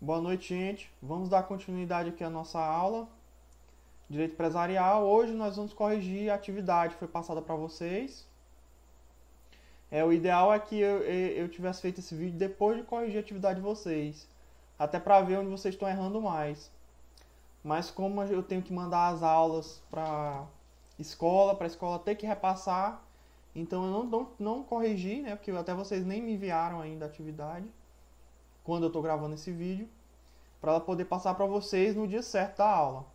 Boa noite, gente. Vamos dar continuidade aqui à nossa aula Direito Empresarial. Hoje nós vamos corrigir a atividade que foi passada para vocês. O ideal é que eu tivesse feito esse vídeo depois de corrigir a atividade de vocês, até para ver onde vocês estão errando mais. Mas como eu tenho que mandar as aulas para a escola ter que repassar, então eu não corrigi, né? Porque até vocês nem me enviaram ainda a atividade quando eu estou gravando esse vídeo, para ela poder passar para vocês no dia certo da aula.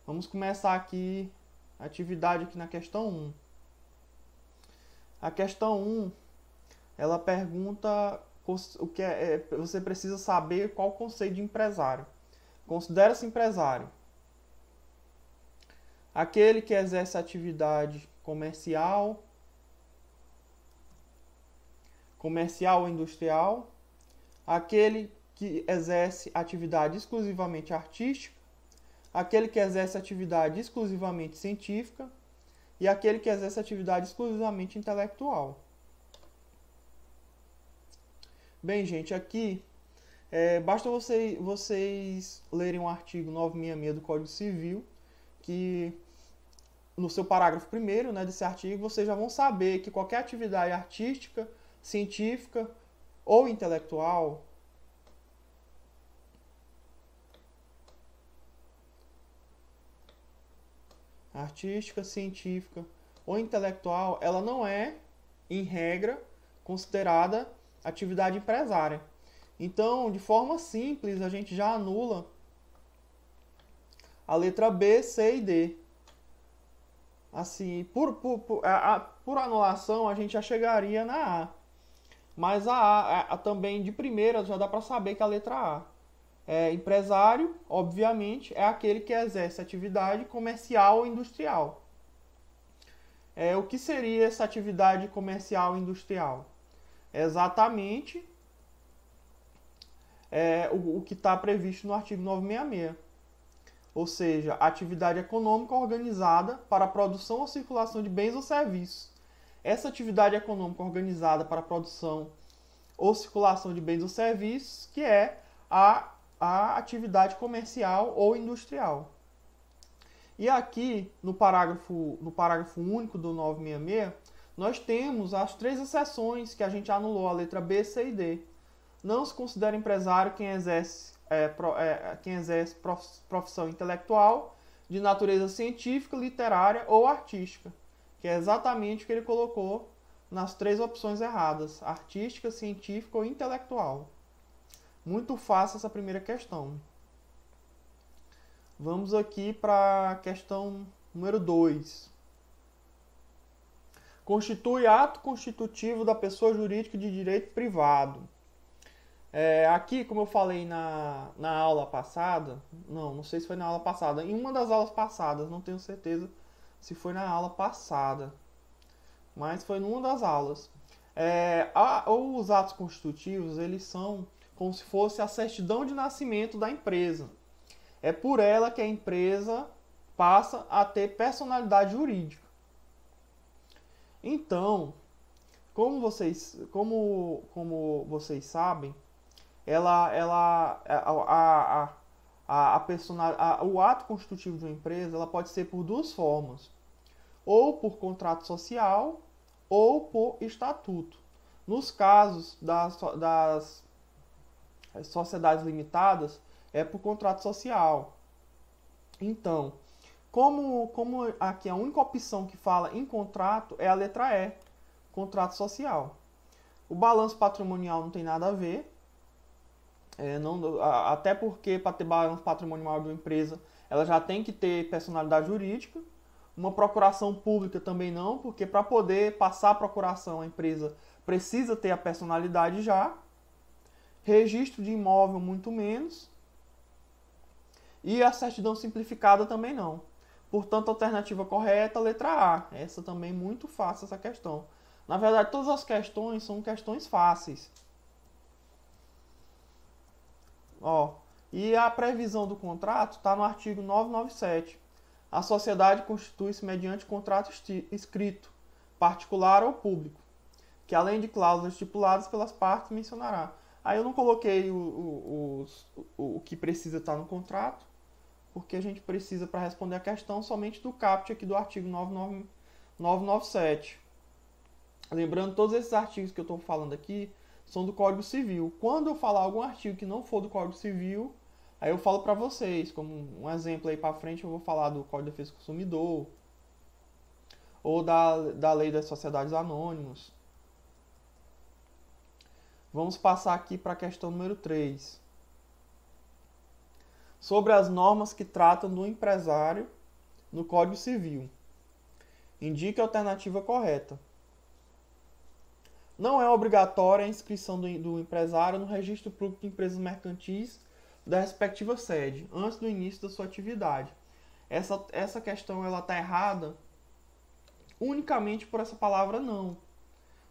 Vamos começar aqui a atividade aqui na questão 1. A questão 1, ela pergunta o que você precisa saber qual o conceito de empresário. Considera-se empresário aquele que exerce atividade comercial ou industrial, aquele que exerce atividade exclusivamente artística, aquele que exerce atividade exclusivamente científica e aquele que exerce atividade exclusivamente intelectual. Bem, gente, aqui basta vocês lerem o artigo 966 do Código Civil, que no seu parágrafo 1º, né, desse artigo, vocês já vão saber que qualquer atividade artística, científica ou intelectual ela não é, em regra, considerada atividade empresária. Então, de forma simples, a gente já anula a letra B, C e D. Assim, por anulação, a gente já chegaria na A. Mas a também, de primeira, já dá para saber que a letra A empresário, obviamente, é aquele que exerce atividade comercial ou industrial. O que seria essa atividade comercial e industrial? É exatamente o que está previsto no artigo 966. Ou seja, atividade econômica organizada para a produção ou circulação de bens ou serviços. Essa atividade econômica organizada para a produção ou circulação de bens ou serviços, que é a atividade comercial ou industrial. E aqui, no parágrafo único do 966, nós temos as 3 exceções que a gente anulou, a letra B, C e D. Não se considera empresário quem exerce profissão intelectual de natureza científica, literária ou artística, que é exatamente o que ele colocou nas 3 opções erradas: artística, científica ou intelectual. Muito fácil essa primeira questão. Vamos aqui para a questão número 2. Constitui ato constitutivo da pessoa jurídica de direito privado. Aqui, como eu falei na aula passada, não sei se foi na aula passada, em uma das aulas passadas, não tenho certeza se foi na aula passada, mas foi numa das aulas. Os atos constitutivos, eles são como se fosse a certidão de nascimento da empresa. É por ela que a empresa passa a ter personalidade jurídica. Então, como vocês sabem, o ato constitutivo de uma empresa ela pode ser por 2 formas: ou por contrato social ou por estatuto. Nos casos das sociedades limitadas, é por contrato social. Então, como aqui a única opção que fala em contrato é a letra E, contrato social. O balanço patrimonial não tem nada a ver, até porque para ter balanço patrimonial de uma empresa, ela já tem que ter personalidade jurídica. Uma procuração pública também não, porque para poder passar a procuração, a empresa precisa ter a personalidade já. Registro de imóvel, muito menos. E a certidão simplificada também não. Portanto, a alternativa correta, a letra A. Essa também é muito fácil, essa questão. Na verdade, todas as questões são questões fáceis. E a previsão do contrato está no artigo 997. A sociedade constitui-se mediante contrato escrito, particular ou público, que além de cláusulas estipuladas pelas partes mencionará. Aí eu não coloquei o que precisa estar no contrato, porque a gente precisa, para responder a questão, somente do caput aqui do artigo 997. Lembrando, todos esses artigos que eu estou falando aqui são do Código Civil. Quando eu falar algum artigo que não for do Código Civil, aí eu falo para vocês, como um exemplo aí para frente, eu vou falar do Código de Defesa do Consumidor, ou da Lei das Sociedades Anônimas. Vamos passar aqui para a questão número 3. Sobre as normas que tratam do empresário no Código Civil. Indique a alternativa correta. Não é obrigatória a inscrição do empresário no Registro Público de Empresas Mercantis da respectiva sede, antes do início da sua atividade. Essa questão está errada unicamente por essa palavra não.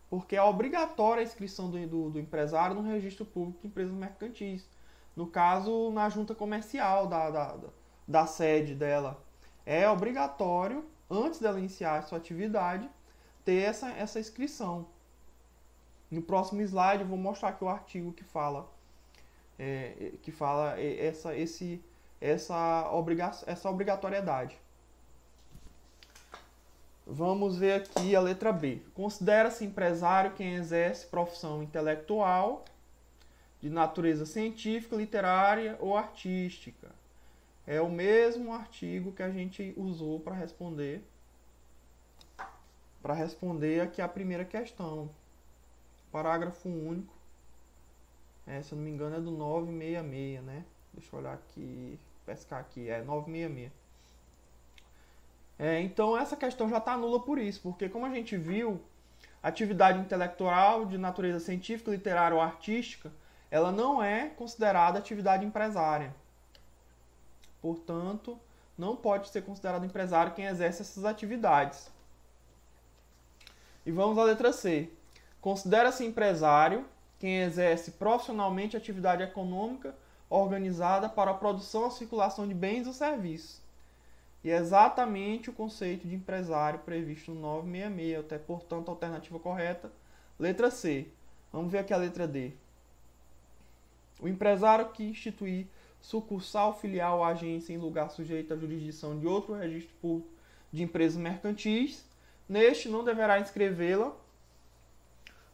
Porque é obrigatória a inscrição do empresário no Registro Público de Empresas Mercantis. No caso, na junta comercial da sede dela. É obrigatório, antes dela iniciar a sua atividade, ter essa inscrição. No próximo slide eu vou mostrar aqui o artigo que fala essa obrigatoriedade. Vamos ver aqui a letra B. Considera-se empresário quem exerce profissão intelectual de natureza científica, literária ou artística. É o mesmo artigo que a gente usou para responder aqui a primeira questão. Parágrafo único. Se eu não me engano é do 966, né? Deixa eu olhar aqui, pescar aqui. 966. Então essa questão já está nula por isso, porque como a gente viu, atividade intelectual de natureza científica, literária ou artística, ela não é considerada atividade empresária. Portanto, não pode ser considerado empresário quem exerce essas atividades. E vamos à letra C. Considera-se empresário quem exerce profissionalmente atividade econômica organizada para a produção ou circulação de bens ou serviços. E é exatamente o conceito de empresário previsto no 966, até, portanto, a alternativa correta, letra C. Vamos ver aqui a letra D. O empresário que instituir sucursal, filial ou agência em lugar sujeito à jurisdição de outro registro público de empresas mercantis, neste não deverá inscrevê-la,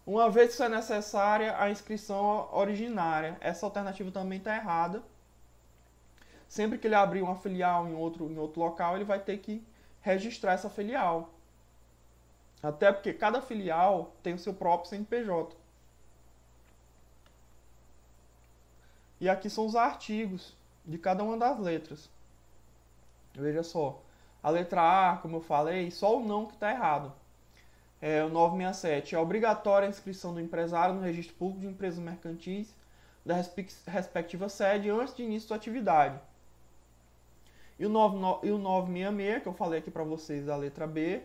uma vez que isso é necessária a inscrição originária. Essa alternativa também está errada. Sempre que ele abrir uma filial em outro local, ele vai ter que registrar essa filial. Até porque cada filial tem o seu próprio CNPJ. E aqui são os artigos de cada uma das letras. Veja só. A letra A, como eu falei, só o não que está errado. O 967. É obrigatória a inscrição do empresário no Registro Público de Empresas Mercantis da respectiva sede antes de início da atividade. E o 966, que eu falei aqui para vocês, da letra B.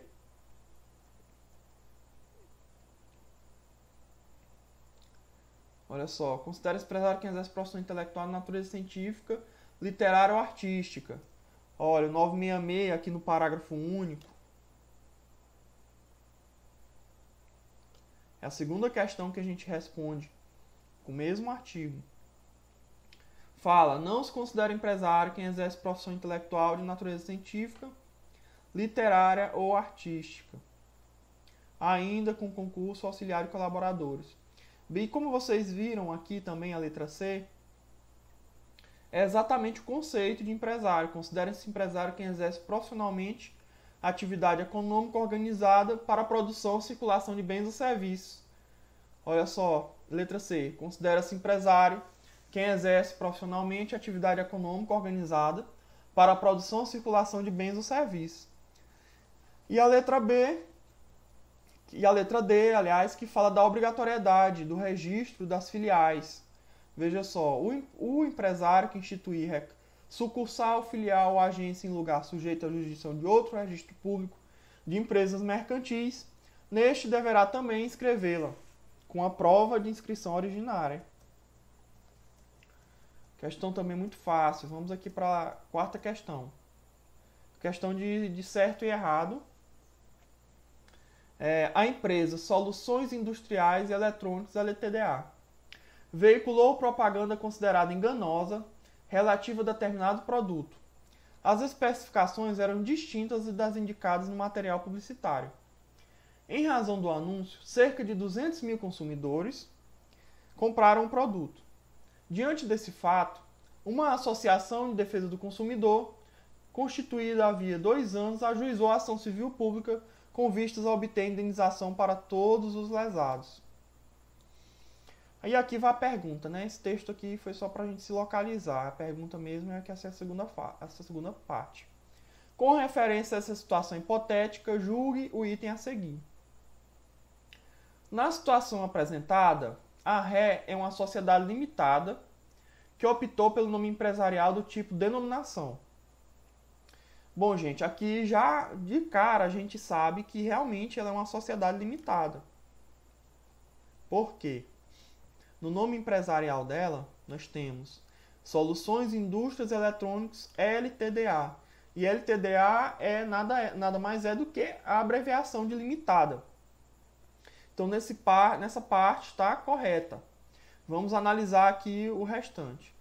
Olha só, considera-se empresário quem exerce profissão intelectual de natureza científica, literária ou artística. Olha, o 966 aqui no parágrafo único. É a segunda questão que a gente responde com o mesmo artigo. Fala, não se considera empresário quem exerce profissão intelectual de natureza científica, literária ou artística, ainda com concurso auxiliar de colaboradores. Bem, como vocês viram aqui também a letra C, é exatamente o conceito de empresário. Considera-se empresário quem exerce profissionalmente atividade econômica organizada para a produção e circulação de bens ou serviços. Olha só, letra C. Considera-se empresário quem exerce profissionalmente atividade econômica organizada para a produção e circulação de bens ou serviços. E a letra B, e a letra D, aliás, que fala da obrigatoriedade do registro das filiais. Veja só, o empresário que instituir sucursal, filial ou agência em lugar sujeito à jurisdição de outro registro público de empresas mercantis, neste deverá também inscrevê-la com a prova de inscrição originária. Questão também muito fácil. Vamos aqui para a quarta questão. Questão de certo e errado. A empresa Soluções Industriais e Eletrônicos LTDA veiculou propaganda considerada enganosa relativa a determinado produto. As especificações eram distintas das indicadas no material publicitário. Em razão do anúncio, cerca de 200 mil consumidores compraram o produto. Diante desse fato, uma associação de defesa do consumidor, constituída havia 2 anos, ajuizou a ação civil pública com vistas a obter indenização para todos os lesados. Aí aqui vai a pergunta, né? Esse texto aqui foi só para a gente se localizar. A pergunta mesmo é que essa é a segunda parte. Com referência a essa situação hipotética, julgue o item a seguir. Na situação apresentada, a ré é uma sociedade limitada que optou pelo nome empresarial do tipo denominação. Bom, gente, aqui já de cara a gente sabe que realmente ela é uma sociedade limitada. Por quê? No nome empresarial dela, nós temos Soluções Indústrias Eletrônicos LTDA. E LTDA nada mais é do que a abreviação de limitada. Então, nessa parte está correta. Vamos analisar aqui o restante.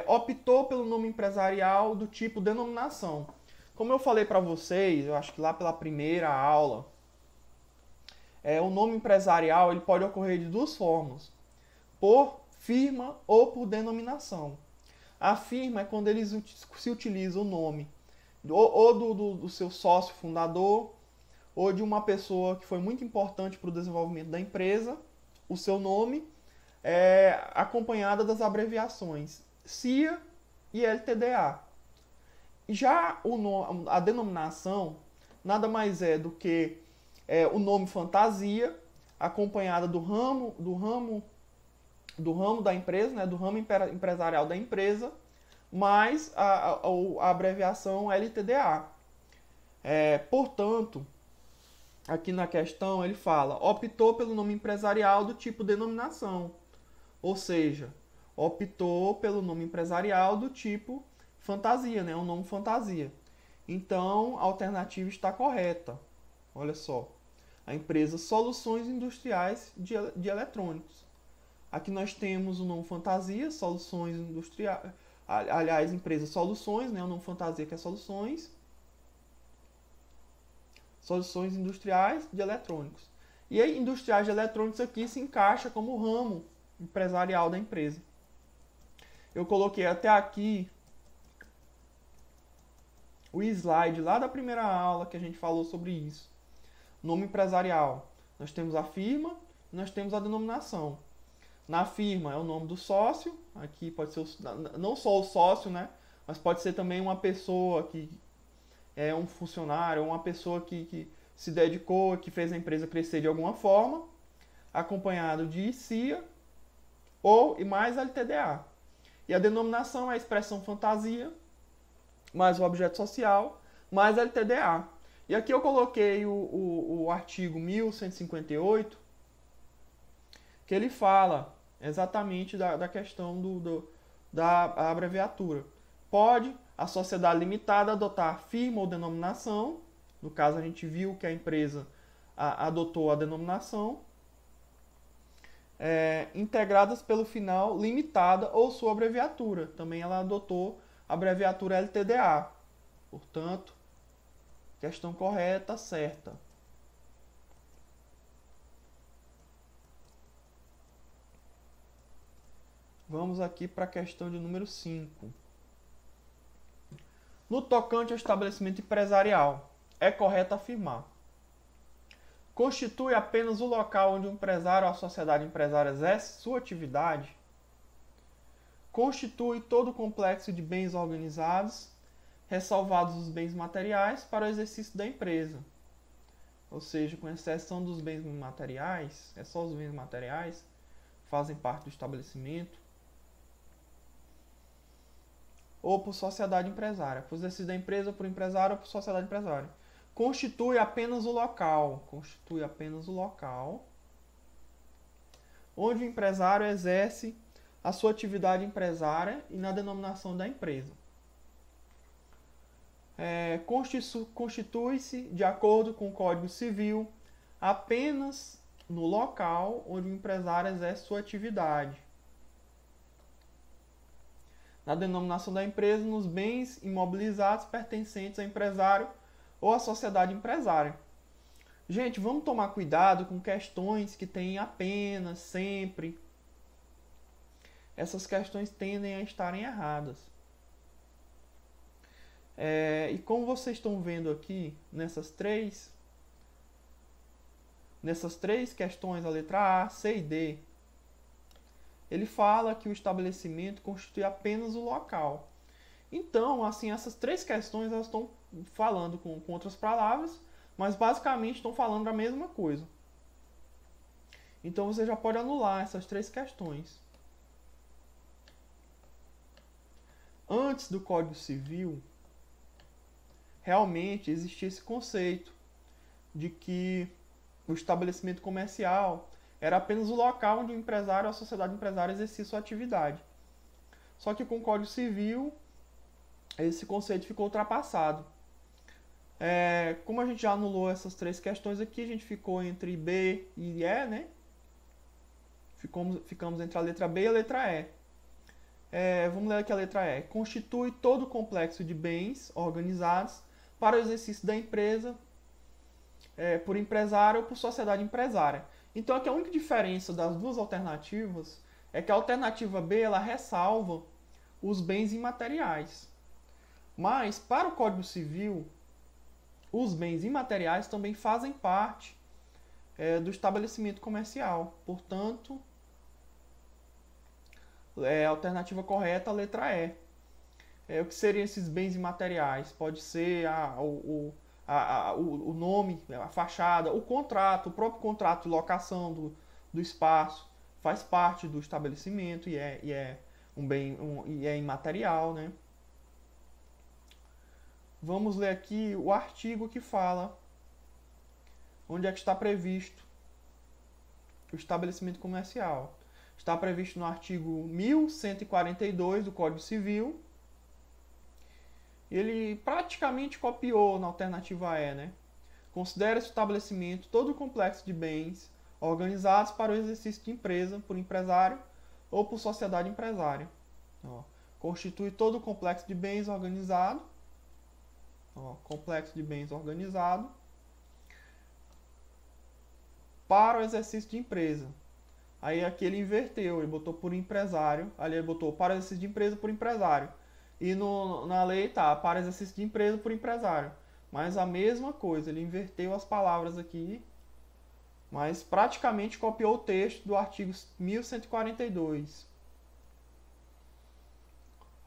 Optou pelo nome empresarial do tipo denominação. Como eu falei para vocês, eu acho que lá pela primeira aula, o nome empresarial ele pode ocorrer de 2 formas. Por firma ou por denominação. A firma é quando eles se utiliza o nome do seu sócio fundador ou de uma pessoa que foi muito importante para o desenvolvimento da empresa, o seu nome, acompanhada das abreviações CIA e LTDA. Já a denominação nada mais é do que o nome fantasia, acompanhada do ramo da empresa, né, do ramo empresarial da empresa, mais a abreviação LTDA. Portanto, aqui na questão ele fala, optou pelo nome empresarial do tipo denominação, ou seja, optou pelo nome empresarial do tipo fantasia, né, um nome fantasia. Então, a alternativa está correta. Olha só, a empresa Soluções Industriais de Eletrônicos. Aqui nós temos o nome fantasia, Soluções Industriais, aliás, empresa Soluções, né, o nome fantasia que é Soluções Industriais de Eletrônicos. E aí, Industriais de Eletrônicos aqui se encaixa como ramo empresarial da empresa. Eu coloquei até aqui o slide lá da primeira aula que a gente falou sobre isso. Nome empresarial. Nós temos a firma, nós temos a denominação. Na firma é o nome do sócio, aqui pode ser não só o sócio, né? Mas pode ser também uma pessoa que é um funcionário, uma pessoa que se dedicou, que fez a empresa crescer de alguma forma, acompanhado de CIA e mais LTDA. E a denominação é a expressão fantasia, mais o objeto social, mais da. E aqui eu coloquei o artigo 1158, que ele fala exatamente da questão da abreviatura. Pode a sociedade limitada adotar firma ou denominação, no caso a gente viu que a empresa adotou a denominação, integradas pelo final limitada ou sua abreviatura. Também ela adotou a abreviatura LTDA. Portanto, questão correta, certa. Vamos aqui para a questão de número 5. No tocante ao estabelecimento empresarial, é correto afirmar: constitui apenas o local onde o empresário ou a sociedade empresária exerce sua atividade? Constitui todo o complexo de bens organizados, ressalvados os bens materiais, para o exercício da empresa. Ou seja, com exceção dos bens materiais, é só os bens materiais que fazem parte do estabelecimento, ou por sociedade empresária, por exercício da empresa, por empresário ou por sociedade empresária. Constitui apenas o local, onde o empresário exerce a sua atividade empresária e na denominação da empresa. Constitui-se, de acordo com o Código Civil, apenas no local onde o empresário exerce sua atividade. Na denominação da empresa, nos bens imobilizados pertencentes ao empresário ou à sociedade empresária. Gente, vamos tomar cuidado com questões que têm apenas, sempre. Essas questões tendem a estarem erradas. E como vocês estão vendo aqui, nessas três questões, a letra A, C e D, ele fala que o estabelecimento constitui apenas o local. Então, assim, essas três questões elas estão falando com outras palavras, mas basicamente estão falando a mesma coisa. Então, você já pode anular essas três questões. Antes do Código Civil, realmente existia esse conceito de que o estabelecimento comercial era apenas o local onde o empresário ou a sociedade empresária exercia sua atividade. Só que com o Código Civil, esse conceito ficou ultrapassado. Como a gente já anulou essas três questões aqui, a gente ficou entre B e E, né? Ficamos entre a letra B e a letra E. Vamos ler aqui a letra E. Constitui todo o complexo de bens organizados para o exercício da empresa por empresário ou por sociedade empresária. Então aqui a única diferença das duas alternativas é que a alternativa B ela ressalva os bens imateriais. Mas para o Código Civil, os bens imateriais também fazem parte do estabelecimento comercial. Portanto, a alternativa correta, a letra E. O que seriam esses bens imateriais? Pode ser o nome, a fachada, o contrato, o próprio contrato de locação do espaço faz parte do estabelecimento e é um bem e é imaterial, né? Vamos ler aqui o artigo que fala onde é que está previsto o estabelecimento comercial. Está previsto no artigo 1142 do Código Civil. Ele praticamente copiou na alternativa E, né? Considera esse estabelecimento todo o complexo de bens organizados para o exercício de empresa por empresário ou por sociedade empresária. Constitui todo o complexo de bens organizado. Complexo de bens organizado para o exercício de empresa. Aí aqui ele inverteu, ele botou por empresário, ali ele botou para exercício de empresa por empresário. E na lei tá para exercício de empresa por empresário. Mas a mesma coisa, ele inverteu as palavras aqui, mas praticamente copiou o texto do artigo 1142.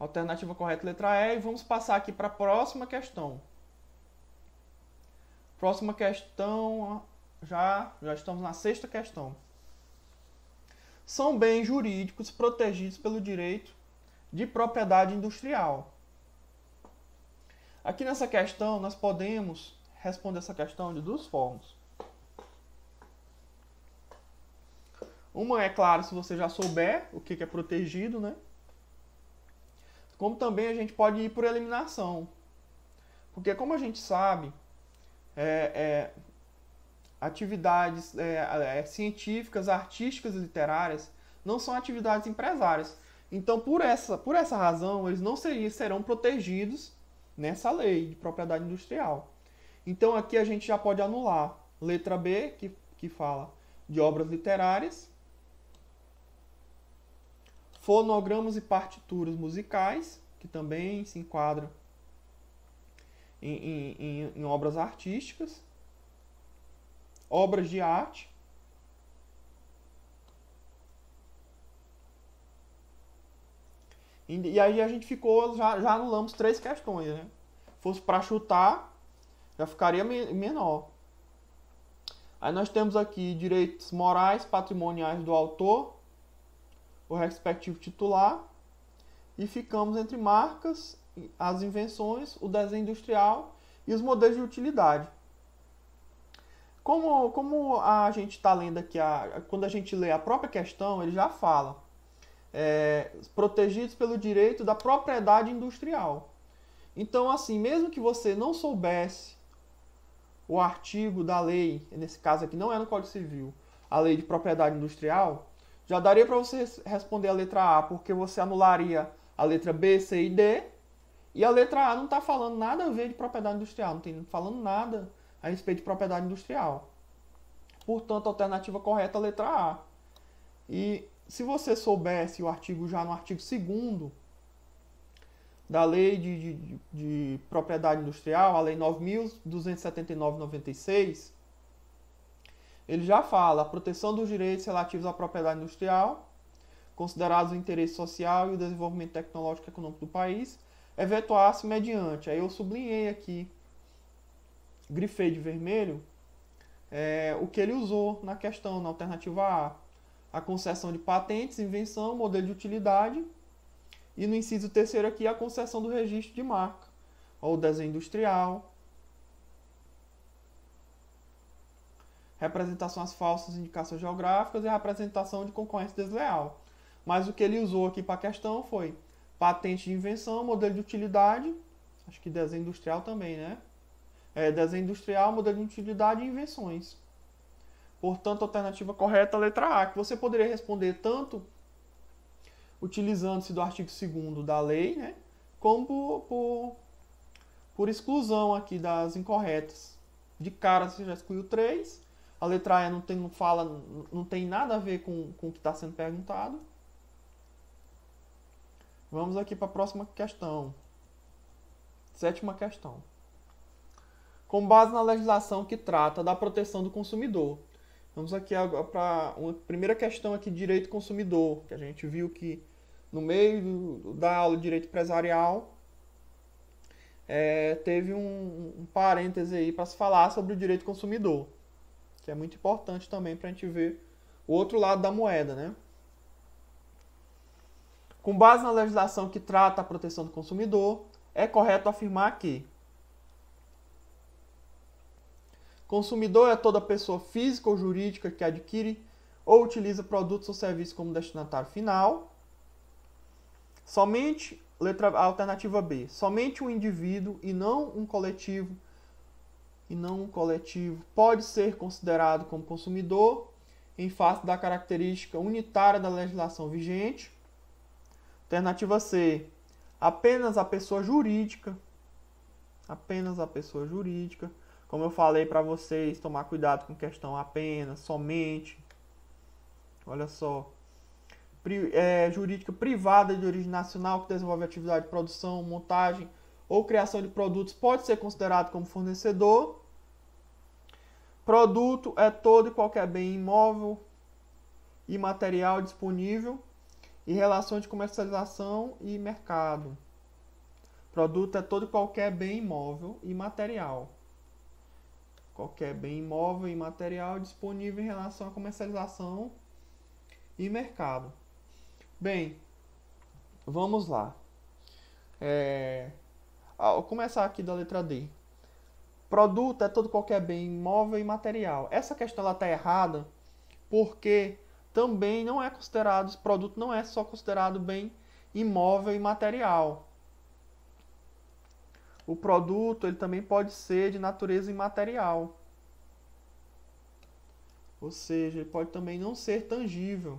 Alternativa correta, letra E. E vamos passar aqui para a próxima questão. Próxima questão, já estamos na sexta questão. São bens jurídicos protegidos pelo direito de propriedade industrial. Aqui nessa questão, nós podemos responder essa questão de duas formas. Uma é, claro, se você já souber o que é protegido, né? Como também a gente pode ir por eliminação. Porque como a gente sabe, atividades científicas, artísticas e literárias não são atividades empresárias. Então, por essa razão, eles não serão protegidos nessa lei de propriedade industrial. Então, aqui a gente já pode anular. Letra B, que fala de obras literárias. Fonogramas e partituras musicais, que também se enquadram em obras artísticas. Obras de arte. E aí a gente ficou, já anulamos três questões, né? Se fosse para chutar, já ficaria menor. Aí nós temos aqui direitos morais, patrimoniais do autor, o respectivo titular, e ficamos entre marcas, as invenções, o desenho industrial e os modelos de utilidade. Como a gente está lendo aqui, quando a gente lê a própria questão, ele já fala protegidos pelo direito da propriedade industrial. Então, assim, mesmo que você não soubesse o artigo da lei, nesse caso aqui não é no Código Civil, a lei de propriedade industrial, já daria para você responder a letra A, porque você anularia a letra B, C e D, e a letra A não está falando nada a ver de propriedade industrial, não tem falando nada a respeito de propriedade industrial. Portanto, a alternativa correta é a letra A. E se você soubesse o artigo já no artigo 2º da Lei de Propriedade Industrial, a Lei 9.279/96, ele já fala a proteção dos direitos relativos à propriedade industrial, considerados o interesse social e o desenvolvimento tecnológico e econômico do país, efetuar-se mediante. Aí eu sublinhei aqui, grifei de vermelho, o que ele usou na questão, na alternativa A concessão de patentes, invenção, modelo de utilidade, e no inciso 3º aqui a concessão do registro de marca, ou desenho industrial, representações falsas, indicações geográficas e representação de concorrência desleal. Mas o que ele usou aqui para a questão foi patente de invenção, modelo de utilidade, acho que desenho industrial também, né? Desenho industrial, modelo de utilidade e invenções. Portanto, a alternativa correta é a letra A, que você poderia responder tanto utilizando-se do artigo 2º da lei, né, como por exclusão aqui das incorretas. De cara você já excluiu 3. A letra A não tem nada a ver com o que está sendo perguntado. Vamos aqui para a próxima questão. 7ª questão. Com base na legislação que trata da proteção do consumidor. Vamos aqui para uma primeira questão aqui de direito consumidor, que a gente viu que no meio da aula de direito empresarial teve um parêntese aí para se falar sobre o direito consumidor, que é muito importante também para a gente ver o outro lado da moeda, né? Com base na legislação que trata a proteção do consumidor, é correto afirmar que consumidor é toda pessoa física ou jurídica que adquire ou utiliza produtos ou serviços como destinatário final. Somente, a alternativa B, somente um indivíduo e não um coletivo pode ser considerado como consumidor em face da característica unitária da legislação vigente. Alternativa C, apenas a pessoa jurídica. Como eu falei para vocês, tomar cuidado com questão apenas, somente. Olha só. Jurídica privada de origem nacional que desenvolve atividade de produção, montagem ou criação de produtos pode ser considerado como fornecedor. Produto é todo e qualquer bem imóvel e material disponível e relações de comercialização e mercado. Produto é todo e qualquer bem imóvel e material. Qualquer bem imóvel e material disponível em relação à comercialização e mercado. Bem, vamos lá. Vou começar aqui da letra D. Produto é todo qualquer bem imóvel e material. Essa questão está errada porque também não é considerado, produto não é só considerado bem imóvel e material. O produto ele também pode ser de natureza imaterial. Ou seja, ele pode também não ser tangível.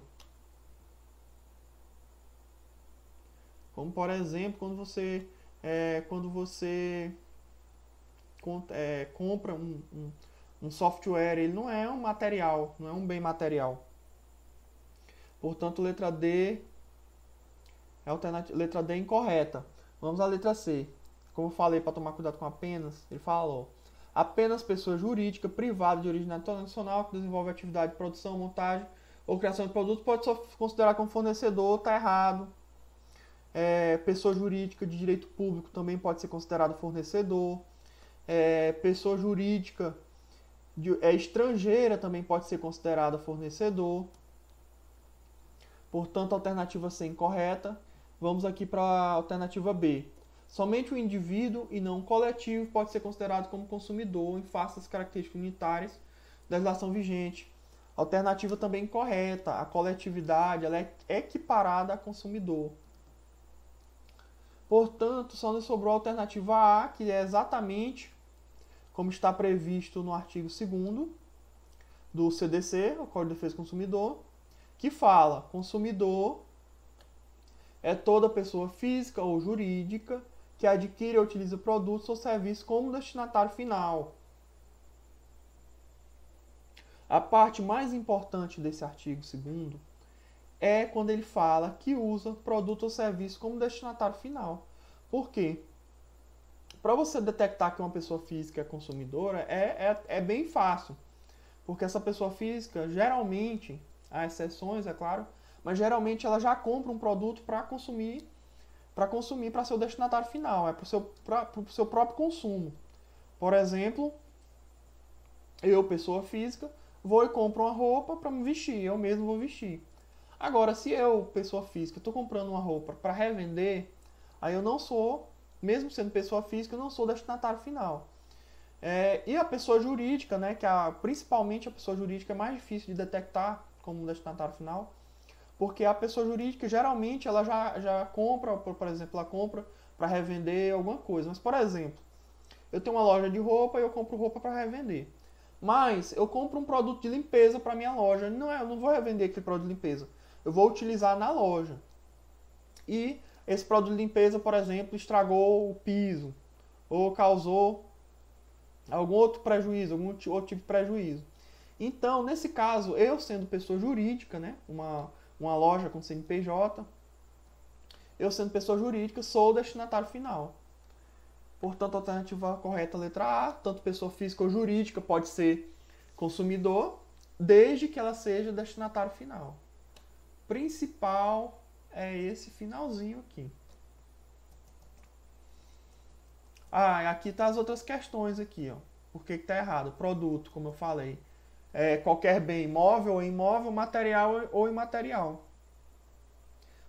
Como, por exemplo, quando você compra um software, ele não é um material, não é um bem material. Portanto, letra D letra D é incorreta. Vamos à letra C. Como eu falei, para tomar cuidado com apenas, ele falou: apenas pessoa jurídica privada de origem nacional que desenvolve atividade de produção, montagem ou criação de produtos pode ser considerado como fornecedor, está errado. Pessoa jurídica de direito público também pode ser considerado fornecedor. Pessoa jurídica estrangeira também pode ser considerada fornecedor. Portanto, a alternativa C é incorreta. Vamos aqui para a alternativa B. Somente o indivíduo e não o coletivo pode ser considerado como consumidor em face das características unitárias da legislação vigente. Alternativa também incorreta. A coletividade ela é equiparada a consumidor. Portanto, só nos sobrou a alternativa A, que é exatamente como está previsto no artigo 2º do CDC, o Código de Defesa do Consumidor, que fala: consumidor é toda pessoa física ou jurídica que adquire ou utiliza produtos ou serviços como destinatário final. A parte mais importante desse artigo 2º é quando ele fala que usa produto ou serviço como destinatário final. Por quê? Para você detectar que uma pessoa física é consumidora, é bem fácil. Porque essa pessoa física, geralmente, há exceções, é claro, mas geralmente ela já compra um produto para consumir para seu destinatário final, é para o seu próprio consumo. Por exemplo, eu, pessoa física, vou e compro uma roupa para me vestir, eu mesmo vou vestir. Agora, se eu, pessoa física, estou comprando uma roupa para revender, aí eu não sou, mesmo sendo pessoa física, eu não sou destinatário final. E a pessoa jurídica, né, principalmente a pessoa jurídica é mais difícil de detectar como destinatário final, porque a pessoa jurídica geralmente ela já compra, por exemplo, ela compra para revender alguma coisa. Mas, por exemplo, eu tenho uma loja de roupa e eu compro roupa para revender. Mas eu compro um produto de limpeza para minha loja. Eu não vou revender aquele produto de limpeza. Eu vou utilizar na loja. E esse produto de limpeza, por exemplo, estragou o piso ou causou algum outro prejuízo, algum outro tipo de prejuízo. Então, nesse caso, eu sendo pessoa jurídica, né, uma loja com CNPJ, eu sendo pessoa jurídica, sou o destinatário final. Portanto, a alternativa correta é a letra A, tanto pessoa física ou jurídica pode ser consumidor, desde que ela seja destinatário final. Principal é esse finalzinho aqui. Aqui tá as outras questões aqui, ó. Por que tá errado? Produto, como eu falei, é qualquer bem móvel ou imóvel, material ou imaterial.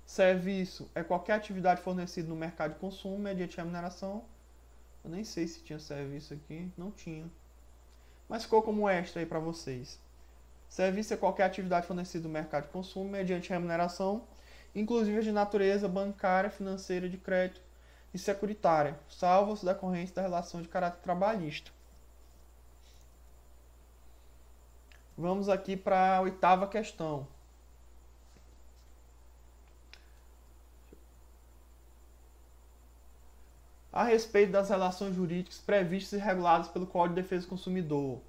Serviço é qualquer atividade fornecida no mercado de consumo mediante remuneração. Eu nem sei se tinha serviço aqui, não tinha. Mas ficou como extra aí para vocês. Serviço é qualquer atividade fornecida no mercado de consumo mediante remuneração, inclusive de natureza bancária, financeira, de crédito e securitária, salvo os decorrentes da relação de caráter trabalhista. Vamos aqui para a 8ª questão. A respeito das relações jurídicas previstas e reguladas pelo Código de Defesa do Consumidor.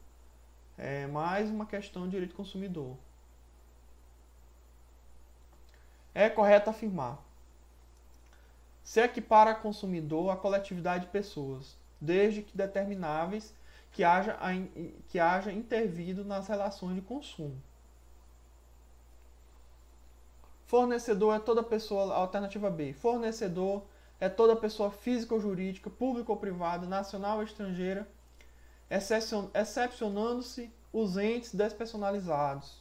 É mais uma questão de direito do consumidor. É correto afirmar: se equipara a consumidor a coletividade de pessoas, desde que determináveis que haja intervido nas relações de consumo. Fornecedor é toda pessoa, alternativa B. Fornecedor é toda pessoa física ou jurídica, pública ou privada, nacional ou estrangeira, excepcionando-se os entes despersonalizados.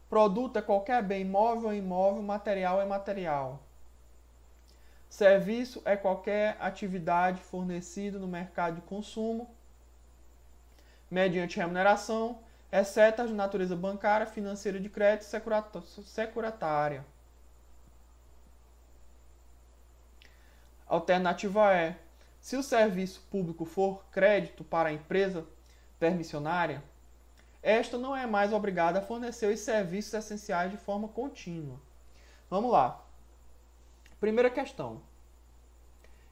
Produto é qualquer bem móvel ou imóvel, material ou imaterial. Serviço é qualquer atividade fornecida no mercado de consumo mediante remuneração, exceto as de natureza bancária, financeira, de crédito e securatária. Alternativa E. Se o serviço público for crédito para a empresa permissionária, esta não é mais obrigada a fornecer os serviços essenciais de forma contínua. Vamos lá. Primeira questão.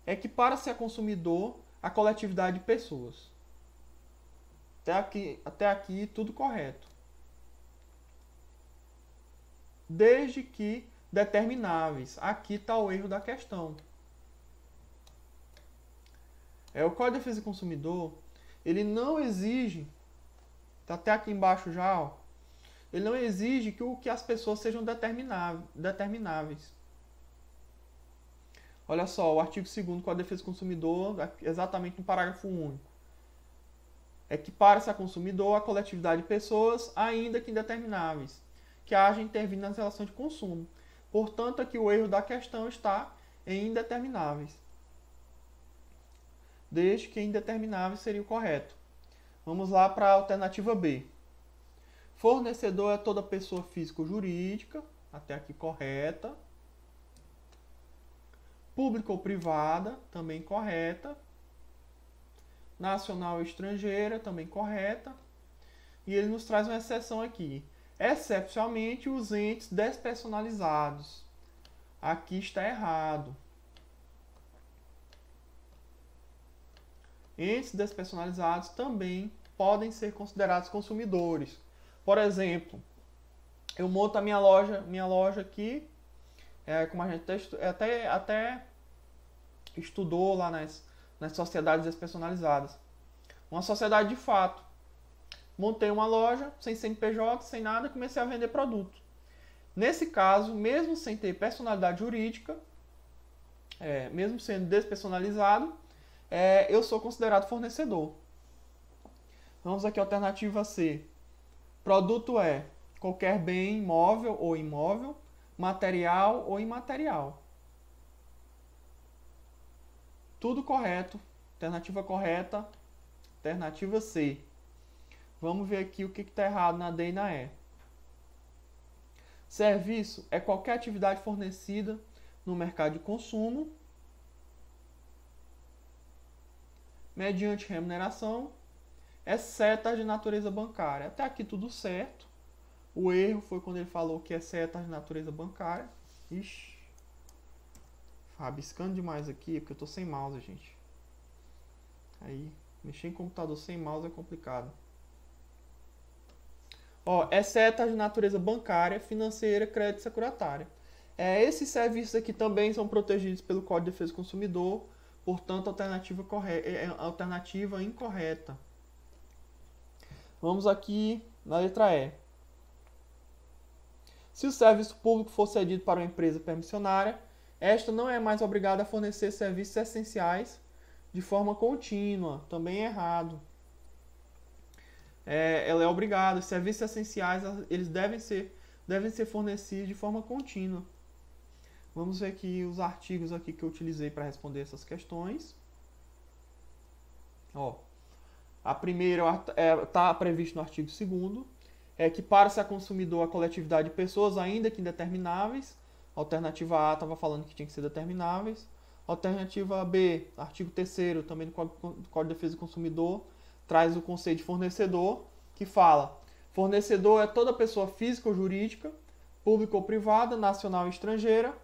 Equipara-se a consumidor a coletividade de pessoas. Até aqui tudo correto. Desde que determináveis. Aqui está o erro da questão. O Código de Defesa do Consumidor, ele não exige, está até aqui embaixo já, ó, ele não exige que as pessoas sejam determináveis. Olha só, o artigo 2º do Código de Defesa do Consumidor, exatamente no parágrafo único. Equipara-se a consumidor a coletividade de pessoas, ainda que indetermináveis, que haja intervindo nas relações de consumo. Portanto, aqui o erro da questão está em indetermináveis. Desde que indeterminável seria o correto. Vamos lá para a alternativa B. Fornecedor é toda pessoa física ou jurídica, até aqui correta. Pública ou privada, também correta. Nacional ou estrangeira, também correta. e ele nos traz uma exceção aqui. Excepcionalmente os entes despersonalizados. Aqui está errado. Entes despersonalizados também podem ser considerados consumidores. Por exemplo, eu monto a minha loja aqui, como a gente até estudou lá nas sociedades despersonalizadas. Uma sociedade de fato. Montei uma loja, sem CNPJ, sem nada, comecei a vender produto. Nesse caso, mesmo sem ter personalidade jurídica, mesmo sendo despersonalizado, eu sou considerado fornecedor. Vamos aqui, alternativa C. Produto é qualquer bem móvel ou imóvel, material ou imaterial. Tudo correto. Alternativa correta. Alternativa C. Vamos ver aqui o que está errado na D e na E. Serviço é qualquer atividade fornecida no mercado de consumo mediante remuneração, exceto as de natureza bancária. Até aqui tudo certo. O erro foi quando ele falou que exceto as de natureza bancária. Ixi. Rabiscando demais aqui, porque eu tô sem mouse, gente. Aí, mexer em computador sem mouse é complicado. Exceto as de natureza bancária, financeira, crédito e securitária. Esses serviços aqui também são protegidos pelo Código de Defesa do Consumidor, portanto, alternativa incorreta. Vamos aqui na letra E. Se o serviço público for cedido para uma empresa permissionária, esta não é mais obrigada a fornecer serviços essenciais de forma contínua. Também é errado. Ela é obrigada. Os serviços essenciais eles devem ser fornecidos de forma contínua. Vamos ver aqui os artigos aqui que eu utilizei para responder essas questões. A primeira está previsto no artigo 2º, equipara-se a consumidor a coletividade de pessoas, ainda que indetermináveis. Alternativa A estava falando que tinha que ser determináveis. Alternativa B, artigo 3º, também do Código de Defesa do Consumidor, traz o conceito de fornecedor, que fala: fornecedor é toda pessoa física ou jurídica, pública ou privada, nacional ou estrangeira,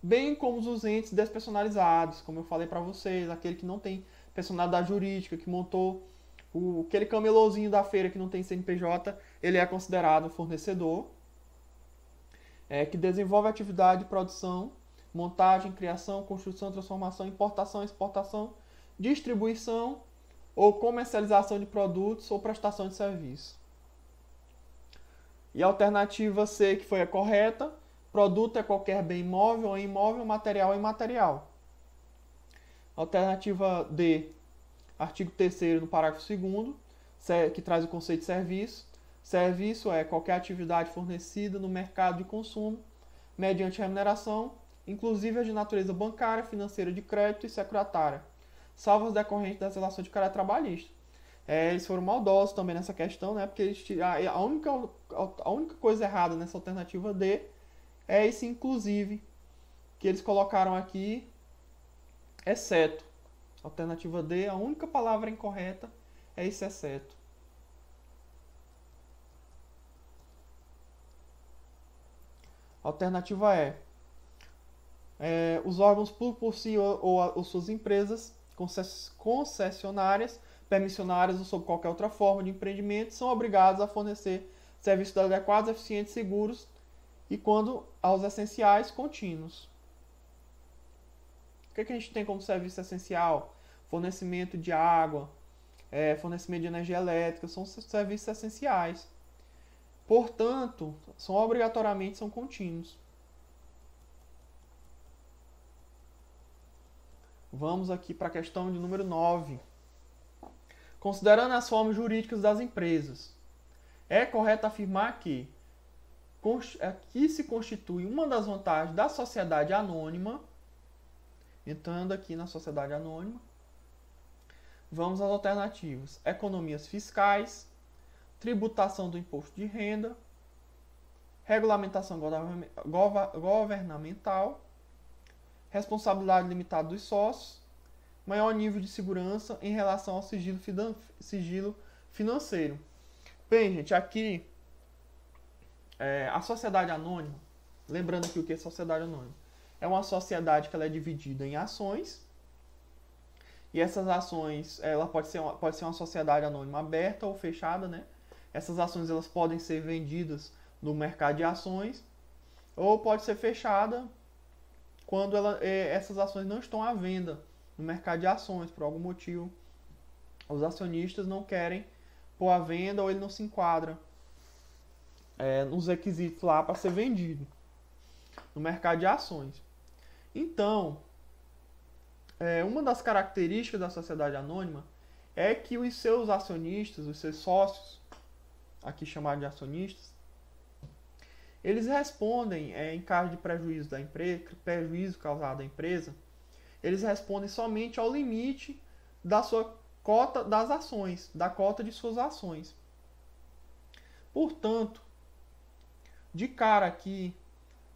bem como os entes despersonalizados, como eu falei para vocês, aquele que não tem personalidade jurídica, que montou aquele camelôzinho da feira que não tem CNPJ, ele é considerado fornecedor. Que desenvolve atividade de produção, montagem, criação, construção, transformação, importação, exportação, distribuição ou comercialização de produtos ou prestação de serviço. E a alternativa C, que foi a correta: produto é qualquer bem móvel ou imóvel, material ou imaterial. Alternativa D, artigo 3º no parágrafo 2º, que traz o conceito de serviço. Serviço é qualquer atividade fornecida no mercado de consumo mediante remuneração, inclusive as de natureza bancária, financeira, de crédito e securitária, salvo as decorrentes das relações de caráter trabalhista. Eles foram maldosos também nessa questão, né? Porque a única coisa errada nessa alternativa D é esse inclusive, que eles colocaram aqui, exceto. Alternativa D, a única palavra incorreta é esse exceto. Alternativa E. Os órgãos públicos por si ou suas empresas concessionárias, permissionárias ou sob qualquer outra forma de empreendimento são obrigados a fornecer serviços adequados, eficientes, seguros e, quando aos essenciais, contínuos. O que a gente tem como serviço essencial? Fornecimento de água, fornecimento de energia elétrica, são serviços essenciais. Portanto, obrigatoriamente são contínuos. Vamos aqui para a questão de número 9. Considerando as formas jurídicas das empresas, é correto afirmar que se constitui uma das vantagens da sociedade anônima. Entrando aqui na sociedade anônima, vamos às alternativas: economias fiscais, tributação do imposto de renda, regulamentação governamental, responsabilidade limitada dos sócios, maior nível de segurança em relação ao sigilo financeiro. Bem, gente, aqui a sociedade anônima, lembrando aqui o que é sociedade anônima, é uma sociedade que ela é dividida em ações, e essas ações, ela pode ser uma sociedade anônima aberta ou fechada, né? Essas ações elas podem ser vendidas no mercado de ações, ou pode ser fechada quando essas ações não estão à venda no mercado de ações, por algum motivo. Os acionistas não querem pôr à venda ou ele não se enquadra nos requisitos lá para ser vendido no mercado de ações. Então, uma das características da sociedade anônima é que os seus acionistas, os seus sócios, aqui chamados de acionistas, eles respondem em caso de prejuízo da empresa, prejuízo causado à empresa, eles respondem somente ao limite da sua cota das ações, da cota de suas ações. Portanto, de cara aqui,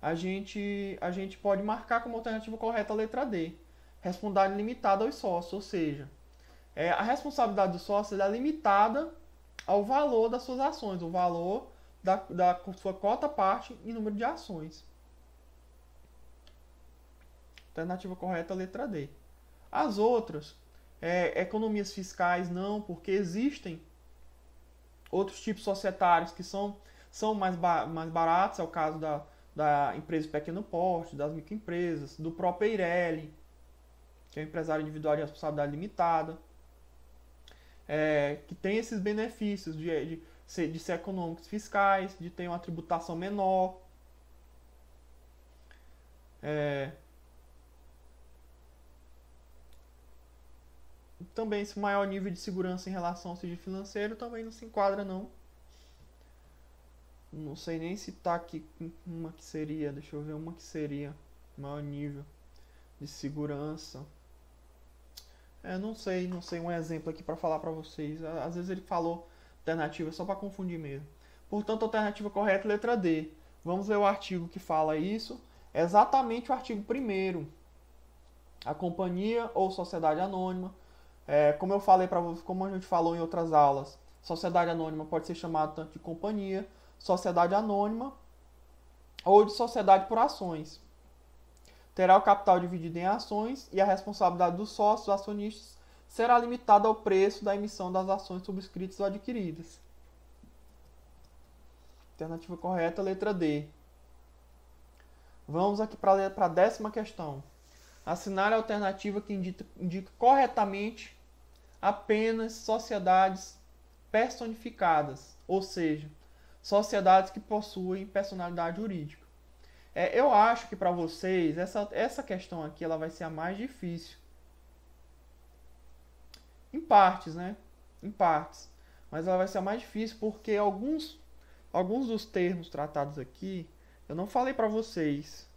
a gente pode marcar como alternativa correta a letra D, responsabilidade limitada aos sócios, ou seja, a responsabilidade do sócio é limitada ao valor das suas ações, o valor da sua cota parte em número de ações. Alternativa correta, letra D. As outras, economias fiscais, não, porque existem outros tipos societários que são mais baratos, é o caso da empresa de pequeno porte, das microempresas, do próprio EIRELI, que é o empresário individual de responsabilidade limitada, que tem esses benefícios de ser econômicos fiscais, de ter uma tributação menor. Também esse maior nível de segurança em relação ao sigilo financeiro também não se enquadra, não. Não sei nem se tá aqui uma que seria, deixa eu ver uma que seria maior nível de segurança. Não sei um exemplo aqui para falar para vocês. Às vezes ele falou alternativa só para confundir mesmo. Portanto, a alternativa correta é letra D. Vamos ler o artigo que fala isso. É exatamente o artigo 1º. A companhia ou sociedade anônima. Como eu falei para vocês, como a gente falou em outras aulas, sociedade anônima pode ser chamada tanto de companhia, sociedade anônima ou de sociedade por ações. Terá o capital dividido em ações e a responsabilidade dos sócios acionistas será limitada ao preço da emissão das ações subscritas ou adquiridas. Alternativa correta, letra D. Vamos aqui para a 10ª questão. Assinar a alternativa que indica corretamente apenas sociedades personificadas, ou seja, sociedades que possuem personalidade jurídica. Eu acho que para vocês, essa questão aqui ela vai ser a mais difícil. Em partes, né? Em partes. Mas ela vai ser a mais difícil porque alguns dos termos tratados aqui, eu não falei para vocês.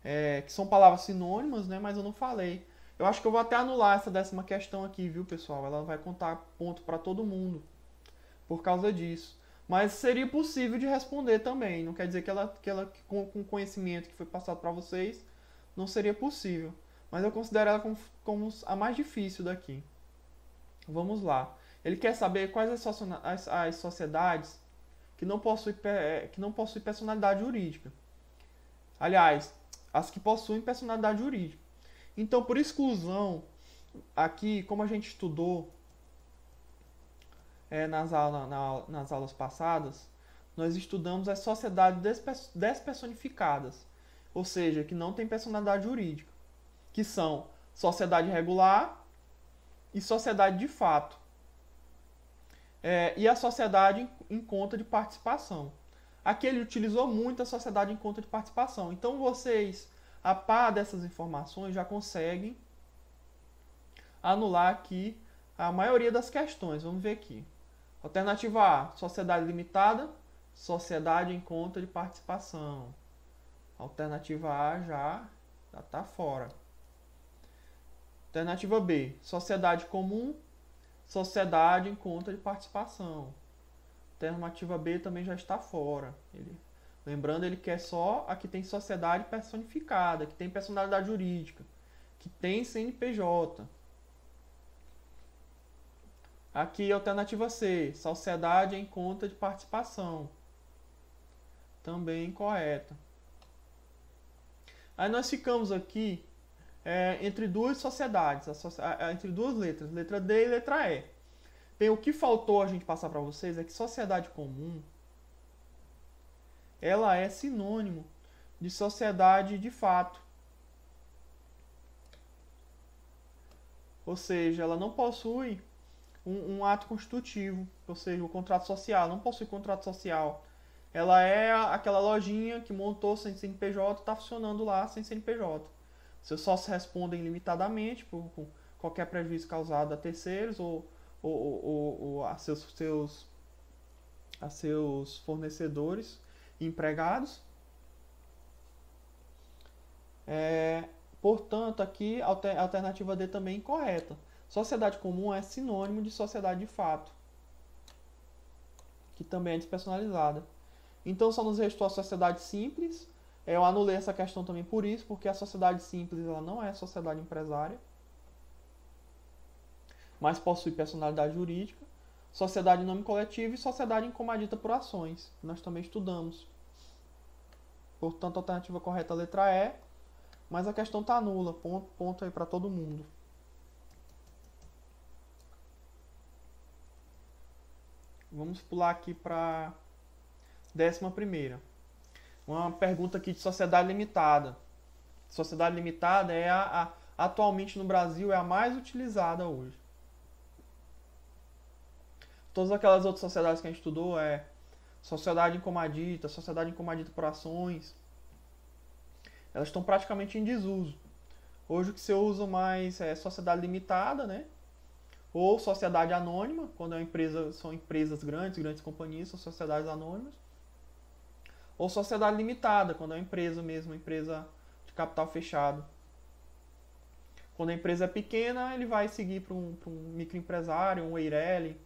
Que são palavras sinônimas, né? Mas eu não falei. Eu acho que eu vou até anular essa 10ª questão aqui, viu, pessoal? Ela vai contar ponto para todo mundo por causa disso. Mas seria possível de responder também. Não quer dizer que ela com o conhecimento que foi passado para vocês, não seria possível. Mas eu considero ela como a mais difícil daqui. Vamos lá. Ele quer saber quais as sociedades que não possuem personalidade jurídica. Aliás, as que possuem personalidade jurídica. Então, por exclusão, aqui, como a gente estudou nas aulas passadas, nós estudamos as sociedades despersonificadas, ou seja, que não têm personalidade jurídica, que são sociedade regular e sociedade de fato. E a sociedade em conta de participação. Aqui ele utilizou muito a sociedade em conta de participação. Então vocês, a par dessas informações, já conseguem anular aqui a maioria das questões. Vamos ver aqui. Alternativa A, sociedade limitada, sociedade em conta de participação. Alternativa A já está fora. Alternativa B, sociedade comum, sociedade em conta de participação. Alternativa B também já está fora. Lembrando, ele quer só a que tem sociedade personificada, que tem personalidade jurídica, que tem CNPJ. Aqui, alternativa C, sociedade em conta de participação. Também correta. Aí nós ficamos aqui entre duas sociedades, entre duas letras, letra D e letra E. Bem, o que faltou a gente passar para vocês é que sociedade comum, ela é sinônimo de sociedade de fato. Ou seja, ela não possui um ato constitutivo, ou seja, o contrato social, não possui contrato social. Ela é aquela lojinha que montou sem CNPJ, está funcionando lá sem CNPJ. Seus sócios respondem limitadamente por qualquer prejuízo causado a terceiros ou a seus fornecedores e empregados. Portanto, aqui a alternativa D também é incorreta. Sociedade comum é sinônimo de sociedade de fato, que também é despersonalizada. Então só nos restou a sociedade simples. Eu anulei essa questão também por isso, porque a sociedade simples ela não é sociedade empresária, mas possui personalidade jurídica. Sociedade em nome coletivo e sociedade incomadita por ações, que nós também estudamos. Portanto, a alternativa correta é a letra E, mas a questão está nula. Ponto aí para todo mundo. Vamos pular aqui para 11ª. Uma pergunta aqui de sociedade limitada. Sociedade limitada é atualmente no Brasil é a mais utilizada hoje. Todas aquelas outras sociedades que a gente estudou sociedade incomadita por ações, elas estão praticamente em desuso. Hoje o que se usa mais é sociedade limitada, né? Ou sociedade anônima, quando são empresas grandes companhias, são sociedades anônimas. Ou sociedade limitada, quando é uma empresa mesmo, uma empresa de capital fechado. Quando a empresa é pequena, ele vai seguir para um microempresário, um EIRELI,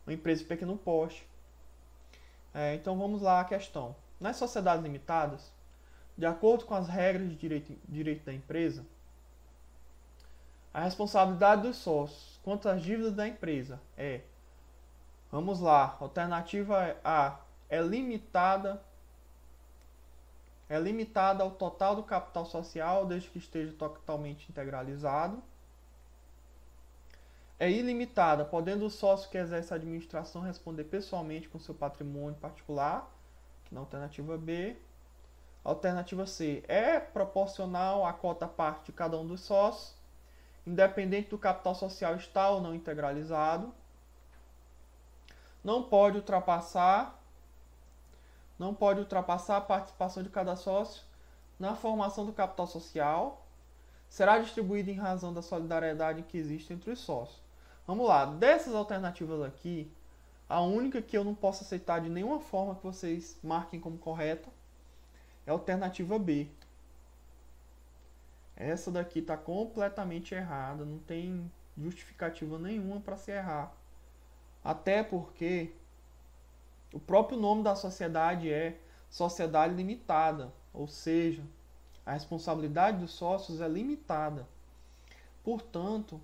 uma empresa de pequeno porte. Então vamos lá a questão. Nas sociedades limitadas, de acordo com as regras de direito da empresa, a responsabilidade dos sócios quanto às dívidas da empresa vamos lá, alternativa A é limitada ao total do capital social, desde que esteja totalmente integralizado. É ilimitada, podendo o sócio que exerce a administração responder pessoalmente com seu patrimônio particular, na alternativa B. Alternativa C é proporcional à cota parte de cada um dos sócios, independente do capital social estar ou não integralizado. Não pode ultrapassar a participação de cada sócio na formação do capital social. Será distribuído em razão da solidariedade que existe entre os sócios. Vamos lá, dessas alternativas aqui, a única que eu não posso aceitar de nenhuma forma que vocês marquem como correta é a alternativa B. Essa daqui está completamente errada, não tem justificativa nenhuma para se errar. Até porque o próprio nome da sociedade é sociedade limitada, ou seja, a responsabilidade dos sócios é limitada. Portanto,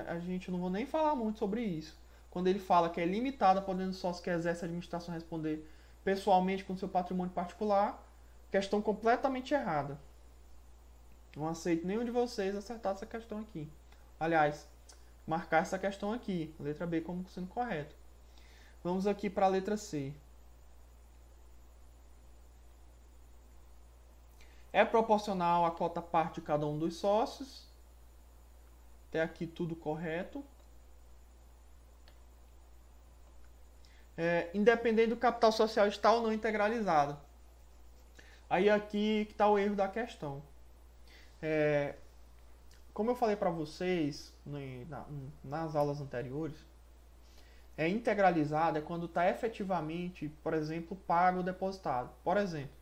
a gente não vou nem falar muito sobre isso. Quando ele fala que é limitada, podendo o sócio que exerce a administração responder pessoalmente com seu patrimônio particular, questão completamente errada. Não aceito nenhum de vocês acertar essa questão aqui. Aliás, marcar essa questão aqui, letra B como sendo correto. Vamos aqui para a letra C. É proporcional à cota parte de cada um dos sócios. Até aqui tudo correto. Independente do capital social estar ou não integralizado. Aí aqui que está o erro da questão. Como eu falei para vocês nas aulas anteriores, integralizado é quando está efetivamente, por exemplo, pago ou depositado. Por exemplo,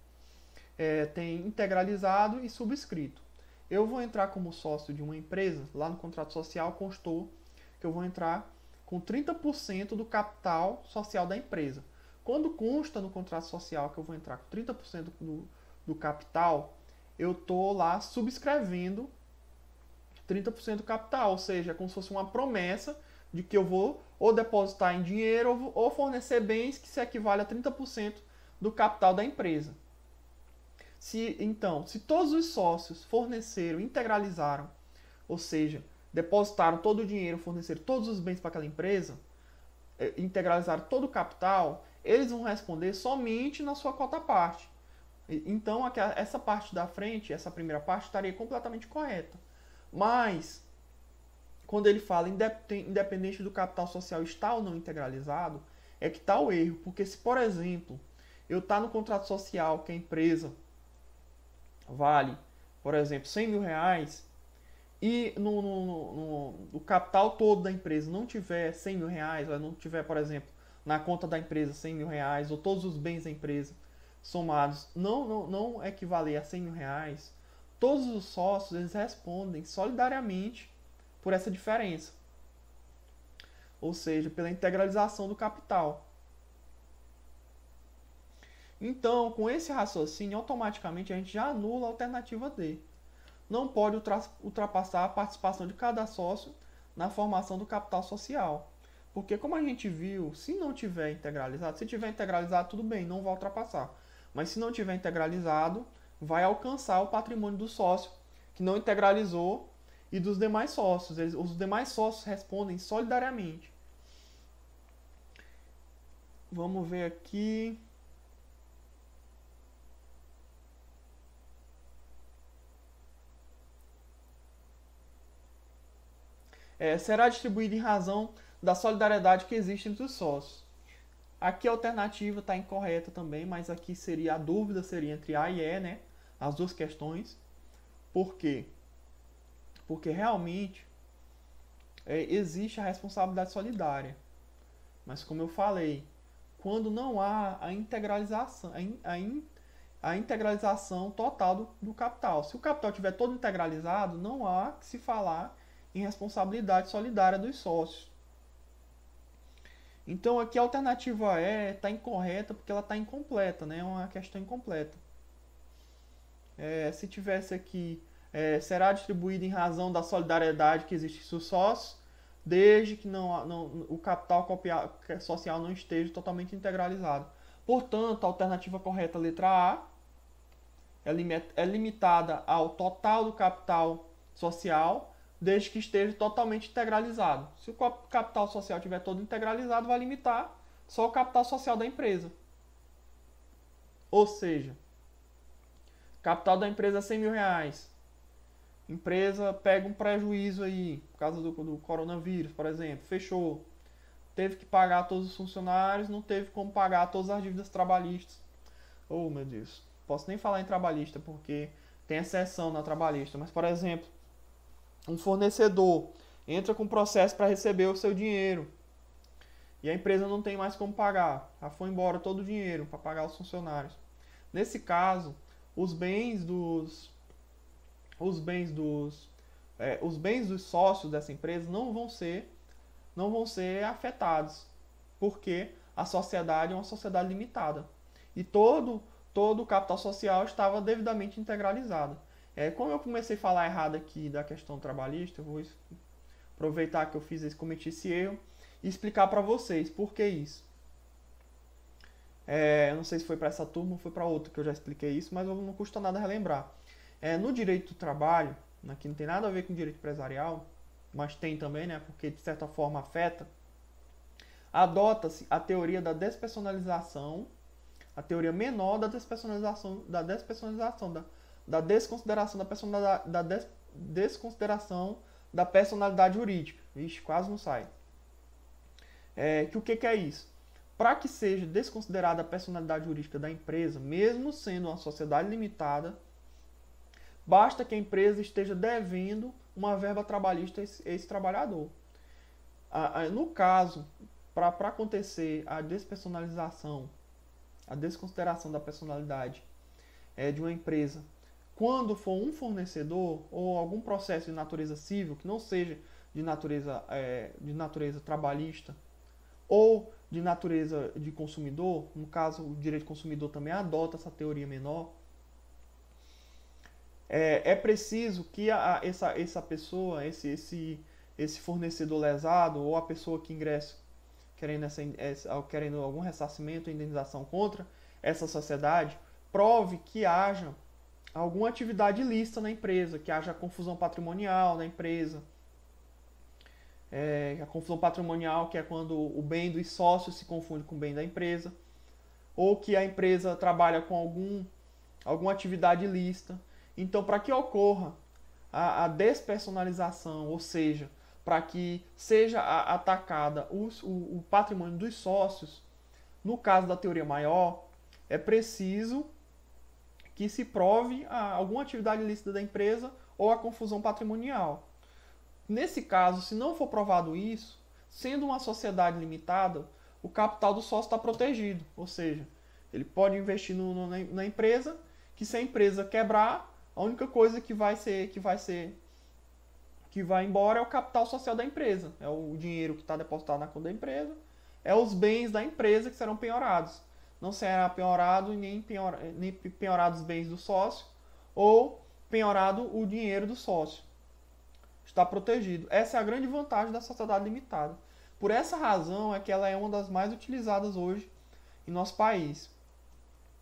tem integralizado e subscrito. Eu vou entrar como sócio de uma empresa, lá no contrato social constou que eu vou entrar com 30% do capital social da empresa. Quando consta no contrato social que eu vou entrar com 30% do capital, eu estou lá subscrevendo 30% do capital, ou seja, é como se fosse uma promessa de que eu vou ou depositar em dinheiro ou fornecer bens que se equivale a 30% do capital da empresa. Então, se todos os sócios forneceram, integralizaram, ou seja, depositaram todo o dinheiro, forneceram todos os bens para aquela empresa, integralizaram todo o capital, eles vão responder somente na sua cota parte. Então, essa parte da frente, essa primeira parte, estaria completamente correta. Mas, quando ele fala independente do capital social estar ou não integralizado, é que está o erro. Porque se, por exemplo, eu estar no contrato social que a empresa vale, por exemplo, 100 mil reais, e no capital todo da empresa não tiver 100 mil reais, ou não tiver, por exemplo, na conta da empresa 100 mil reais, ou todos os bens da empresa somados não equivaler a 100 mil reais, todos os sócios eles respondem solidariamente por essa diferença. Ou seja, pela integralização do capital. Então, com esse raciocínio, automaticamente a gente já anula a alternativa D. Não pode ultrapassar a participação de cada sócio na formação do capital social. Porque, como a gente viu, se não tiver integralizado, se tiver integralizado, tudo bem, não vai ultrapassar. Mas se não tiver integralizado, vai alcançar o patrimônio do sócio que não integralizou e dos demais sócios. Os demais sócios respondem solidariamente. Vamos ver aqui. Será distribuído em razão da solidariedade que existe entre os sócios. Aqui a alternativa está incorreta também, mas aqui a dúvida seria entre A e E, né? As duas questões. Por quê? Porque realmente existe a responsabilidade solidária. Mas como eu falei, quando não há a integralização, a integralização total do capital. Se o capital estiver todo integralizado, não há que se falar em responsabilidade solidária dos sócios. Então aqui a alternativa E está incorreta porque ela está incompleta, né? É uma questão incompleta. Se tivesse aqui, será distribuído em razão da solidariedade que existe entre os sócios, desde que o capital social não esteja totalmente integralizado. Portanto, a alternativa correta, letra A, é limitada ao total do capital social, desde que esteja totalmente integralizado. Se o capital social estiver todo integralizado, vai limitar só o capital social da empresa. Ou seja, capital da empresa é 100 mil reais. Empresa pega um prejuízo aí, por causa do coronavírus, por exemplo, fechou. Teve que pagar todos os funcionários, não teve como pagar todas as dívidas trabalhistas. Oh, meu Deus. Posso nem falar em trabalhista, porque tem exceção na trabalhista. Mas, por exemplo, um fornecedor entra com processo para receber o seu dinheiro e a empresa não tem mais como pagar, já foi embora todo o dinheiro para pagar os funcionários. Nesse caso, os bens dos sócios dessa empresa não vão ser afetados, porque a sociedade é uma sociedade limitada e todo o capital social estava devidamente integralizado. Como eu comecei a falar errado aqui da questão trabalhista, eu vou aproveitar que eu cometi esse erro e explicar para vocês por que isso. Eu não sei se foi para essa turma ou foi para outra que eu já expliquei isso, mas não custa nada relembrar. No direito do trabalho, aqui não tem nada a ver com direito empresarial, mas tem também, né, porque de certa forma afeta, adota-se a teoria da despersonalização, a teoria menor da despersonalização, da desconsideração da personalidade jurídica. Vixe, quase não sai. O que é isso? Para que seja desconsiderada a personalidade jurídica da empresa, mesmo sendo uma sociedade limitada, basta que a empresa esteja devendo uma verba trabalhista a esse trabalhador. No caso, para acontecer a despersonalização, a desconsideração da personalidade de uma empresa, quando for um fornecedor ou algum processo de natureza civil, que não seja de natureza trabalhista ou de natureza de consumidor, no caso o direito do consumidor também adota essa teoria menor, é preciso que essa pessoa, esse fornecedor lesado ou a pessoa que ingressa querendo algum ressarcimento ou indenização contra essa sociedade, prove que haja alguma atividade ilícita na empresa, que haja confusão patrimonial na empresa. A confusão patrimonial, que é quando o bem dos sócios se confunde com o bem da empresa, ou que a empresa trabalha com alguma atividade ilícita. Então, para que ocorra a despersonalização, ou seja, para que seja atacada o patrimônio dos sócios, no caso da teoria maior, é preciso que se prove alguma atividade ilícita da empresa ou a confusão patrimonial. Nesse caso, se não for provado isso, sendo uma sociedade limitada, o capital do sócio está protegido, ou seja, ele pode investir na empresa, que se a empresa quebrar, a única coisa que vai embora é o capital social da empresa, é o dinheiro que está depositado na conta da empresa, é os bens da empresa que serão penhorados. Não será penhorado nem penhorado os bens do sócio ou penhorado o dinheiro do sócio. Está protegido. Essa é a grande vantagem da sociedade limitada. Por essa razão é que ela é uma das mais utilizadas hoje em nosso país.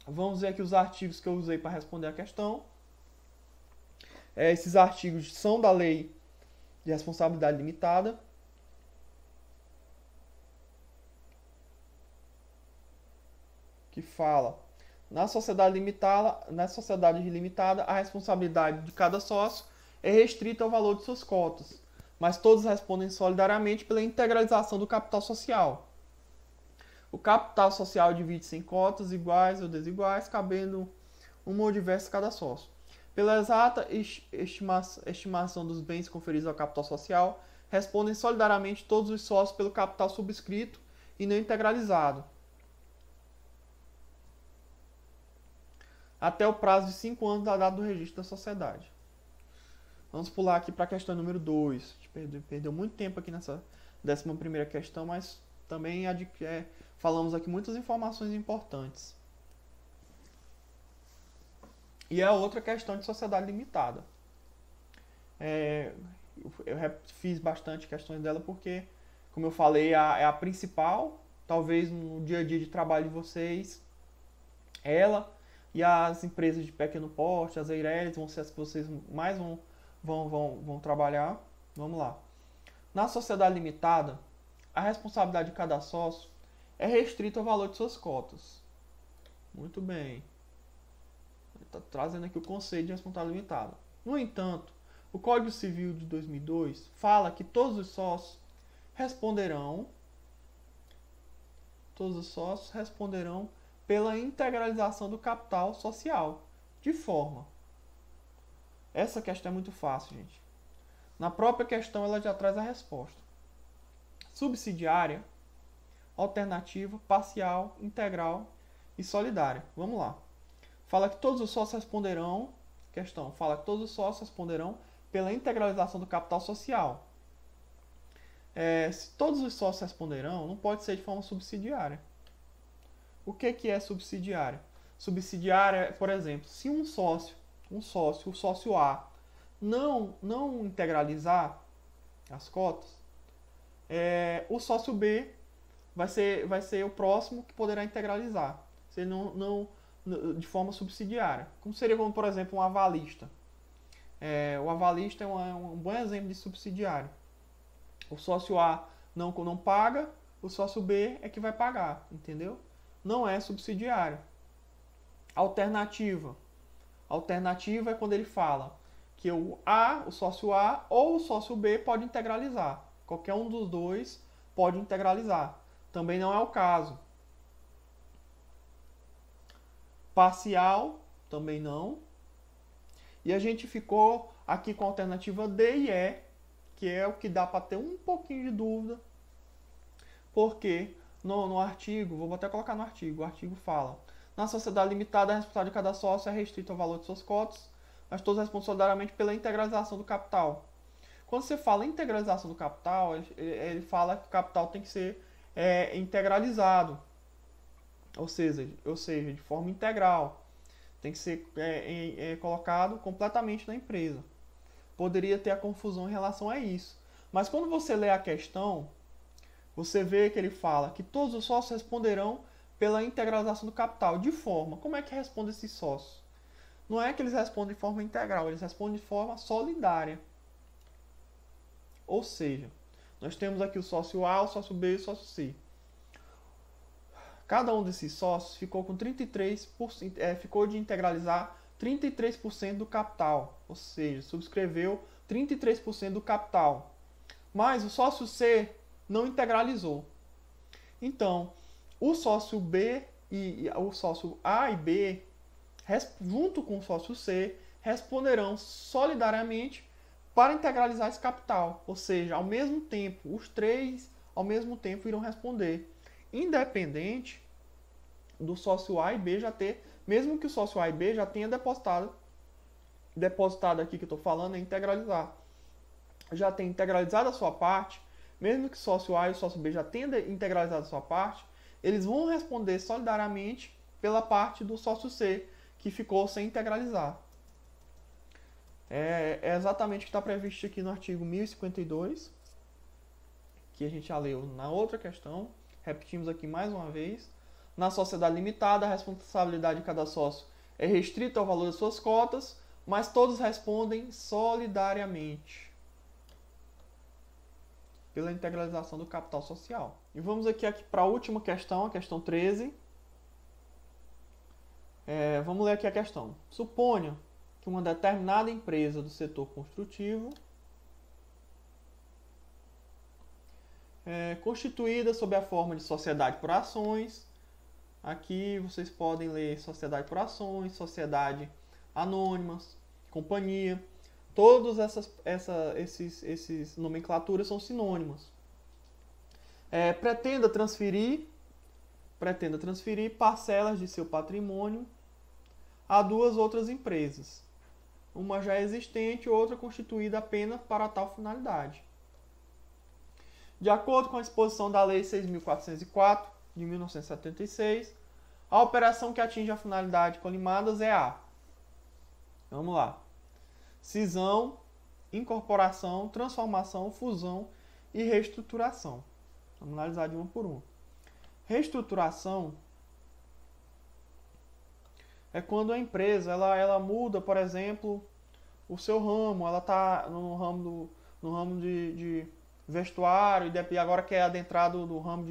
Vamos ver aqui os artigos que eu usei para responder a questão. Esses artigos são da Lei de Responsabilidade Limitada. Que fala, na sociedade limitada, a responsabilidade de cada sócio é restrita ao valor de suas cotas, mas todos respondem solidariamente pela integralização do capital social. O capital social divide-se em cotas iguais ou desiguais, cabendo uma ou diversas cada sócio. Pela exata estimação dos bens conferidos ao capital social, respondem solidariamente todos os sócios pelo capital subscrito e não integralizado, até o prazo de 5 anos da data do registro da sociedade. Vamos pular aqui para a questão número 2. A gente perdeu muito tempo aqui nessa 11ª questão, mas também falamos aqui muitas informações importantes. E a outra questão de sociedade limitada. Eu fiz bastante questões dela porque, como eu falei, é a principal, talvez no dia a dia de trabalho de vocês, ela e as empresas de pequeno porte, as EIRELIs, vão ser as que vocês mais vão trabalhar. Vamos lá. Na sociedade limitada, a responsabilidade de cada sócio é restrita ao valor de suas cotas. Muito bem. Está trazendo aqui o conceito de responsabilidade limitada. No entanto, o Código Civil de 2002 fala que todos os sócios responderão pela integralização do capital social. De forma. Essa questão é muito fácil, gente. Na própria questão ela já traz a resposta. Subsidiária, alternativa, parcial, integral e solidária. Vamos lá. Fala que todos os sócios responderão. Questão. Fala que todos os sócios responderão pela integralização do capital social. Se todos os sócios responderão, não pode ser de forma subsidiária. O que é subsidiária? Subsidiária, por exemplo, se o sócio A, não integralizar as cotas, o sócio B vai ser o próximo que poderá integralizar, se ele não de forma subsidiária. Como seria, por exemplo, um avalista. O avalista é um bom exemplo de subsidiário. O sócio A não paga, o sócio B é que vai pagar, entendeu? Não é subsidiário. Alternativa. Alternativa é quando ele fala que o sócio A ou o sócio B pode integralizar. Qualquer um dos dois pode integralizar. Também não é o caso. Parcial, também não. E a gente ficou aqui com a alternativa D e E, que é o que dá para ter um pouquinho de dúvida. Porque no artigo, vou até colocar no artigo, o artigo fala: na sociedade limitada, a responsabilidade de cada sócio é restrita ao valor de suas cotas, mas todos respondem solidariamente pela integralização do capital. Quando você fala integralização do capital, ele fala que o capital tem que ser integralizado, ou seja, de forma integral. Tem que ser colocado completamente na empresa. Poderia ter a confusão em relação a isso. Mas quando você lê a questão, você vê que ele fala que todos os sócios responderão pela integralização do capital. De forma, como é que responde esses sócios? Não é que eles respondem de forma integral, eles respondem de forma solidária. Ou seja, nós temos aqui o sócio A, o sócio B e o sócio C. Cada um desses sócios ficou com 33%, ficou de integralizar 33% do capital, ou seja, subscreveu 33% do capital. Mas o sócio C não integralizou. Então, o sócio B e o sócio A e B, junto com o sócio C, responderão solidariamente para integralizar esse capital. Ou seja, ao mesmo tempo, os três ao mesmo tempo irão responder. Independente do sócio A e B já ter, mesmo que o sócio A e B já tenha depositado aqui que eu estou falando, é integralizar. Já tem integralizado a sua parte, mesmo que o sócio A e o sócio B já tenham integralizado a sua parte, eles vão responder solidariamente pela parte do sócio C, que ficou sem integralizar. É exatamente o que está previsto aqui no artigo 1052, que a gente já leu na outra questão. Repetimos aqui mais uma vez. Na sociedade limitada, a responsabilidade de cada sócio é restrita ao valor das suas cotas, mas todos respondem solidariamente pela integralização do capital social. E vamos aqui para a última questão, a questão 13. Vamos ler aqui a questão. Suponha que uma determinada empresa do setor construtivo constituída sob a forma de sociedade por ações. Aqui vocês podem ler sociedade por ações, sociedade anônimas, companhia. Todas essas nomenclaturas são sinônimas. Pretenda transferir parcelas de seu patrimônio a duas outras empresas. Uma já existente e outra constituída apenas para tal finalidade. De acordo com a disposição da Lei 6.404, de 1976, a operação que atinge a finalidade colimadas é a... Vamos lá. Cisão, incorporação, transformação, fusão e reestruturação. Vamos analisar de uma por uma. Reestruturação é quando a empresa ela muda, por exemplo, o seu ramo. Ela está no ramo de vestuário e agora quer adentrar do ramo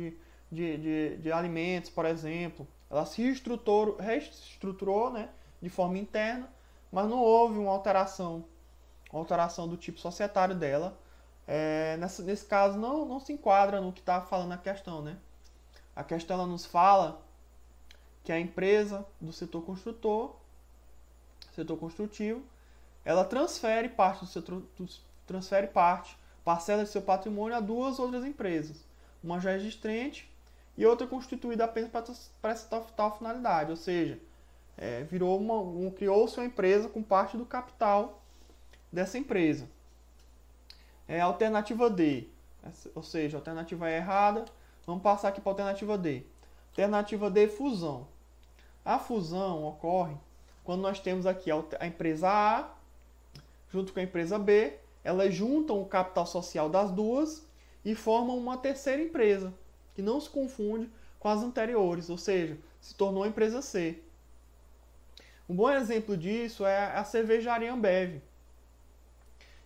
de alimentos, por exemplo. Ela se reestruturou, né, de forma interna, mas não houve uma alteração do tipo societário dela. Nesse caso, não se enquadra no que está falando a questão, né? A questão ela nos fala que a empresa do setor construtivo, ela transfere parcela de seu patrimônio a duas outras empresas. Uma já existente e outra constituída apenas para essa tal finalidade. Ou seja, criou-se uma empresa com parte do capital dessa empresa. Alternativa D, ou seja, a alternativa é errada. Vamos passar aqui para a alternativa D. Alternativa D, fusão. A fusão ocorre quando nós temos aqui a empresa A junto com a empresa B. Elas juntam o capital social das duas e formam uma terceira empresa, que não se confunde com as anteriores, ou seja, se tornou a empresa C. Um bom exemplo disso é a cervejaria Ambev,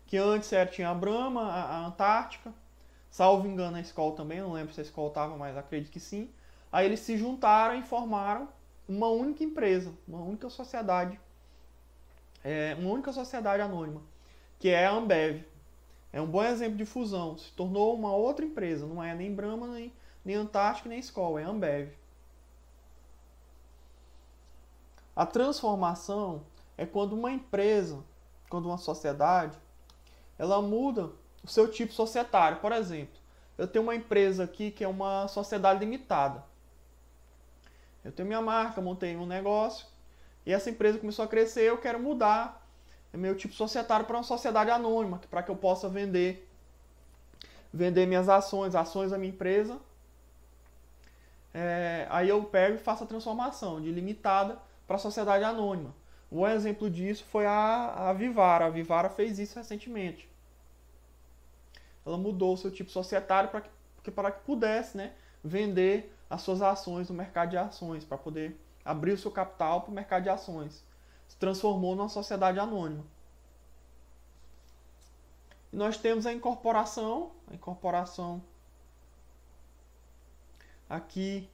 que antes tinha a Brahma, a Antártica, salvo engano a Skol também, não lembro se a Skol estava, mas acredito que sim. Aí eles se juntaram e formaram uma única empresa, uma única sociedade anônima, que é a Ambev. É um bom exemplo de fusão, se tornou uma outra empresa, não é nem Brahma, nem Antártica, nem Skol, é a Ambev. A transformação é quando uma empresa, quando uma sociedade, ela muda o seu tipo societário. Por exemplo, eu tenho uma empresa aqui que é uma sociedade limitada. Eu tenho minha marca, montei um negócio e essa empresa começou a crescer, eu quero mudar meu tipo societário para uma sociedade anônima, para que eu possa vender minhas ações da minha empresa. Aí eu pego e faço a transformação de limitada para a sociedade anônima. Um exemplo disso foi a Vivara. A Vivara fez isso recentemente. Ela mudou o seu tipo societário para que pudesse, né, vender as suas ações no mercado de ações, para poder abrir o seu capital para o mercado de ações. Se transformou numa sociedade anônima. E nós temos a incorporação aqui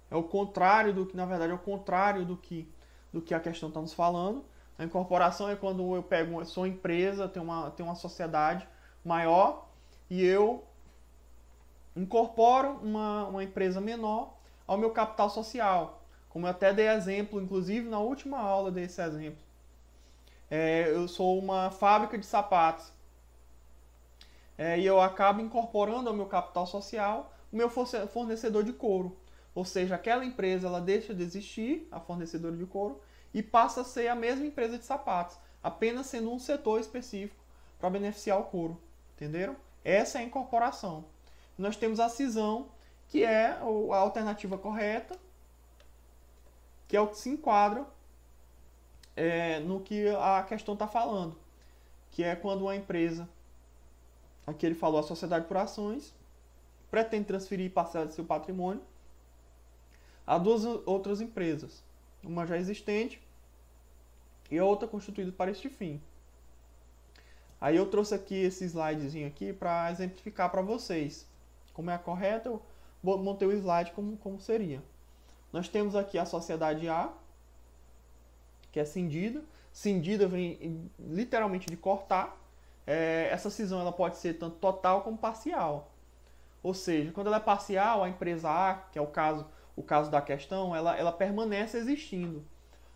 é o contrário do que, na verdade, é o contrário do que a questão está nos falando. A incorporação é quando eu sou empresa, tenho uma sociedade maior e eu incorporo uma empresa menor ao meu capital social. Como eu até dei exemplo, inclusive na última aula desse exemplo. Eu sou uma fábrica de sapatos. E eu acabo incorporando ao meu capital social o meu fornecedor de couro. Ou seja, aquela empresa ela deixa de existir, a fornecedora de couro, e passa a ser a mesma empresa de sapatos, apenas sendo um setor específico para beneficiar o couro. Entenderam? Essa é a incorporação. Nós temos a cisão, que é a alternativa correta, que é o que se enquadra no que a questão está falando, que é quando uma empresa, aqui ele falou a sociedade por ações, pretende transferir parcela de seu patrimônio a duas outras empresas, uma já existente e a outra constituída para este fim. Aí eu trouxe aqui esse slidezinho aqui para exemplificar para vocês como é a correta. Eu montei o slide como seria. Nós temos aqui a sociedade A, que é cindida. Cindida vem literalmente de cortar. Essa cisão ela pode ser tanto total como parcial. Ou seja, quando ela é parcial, a empresa A, que é o caso da questão, ela permanece existindo.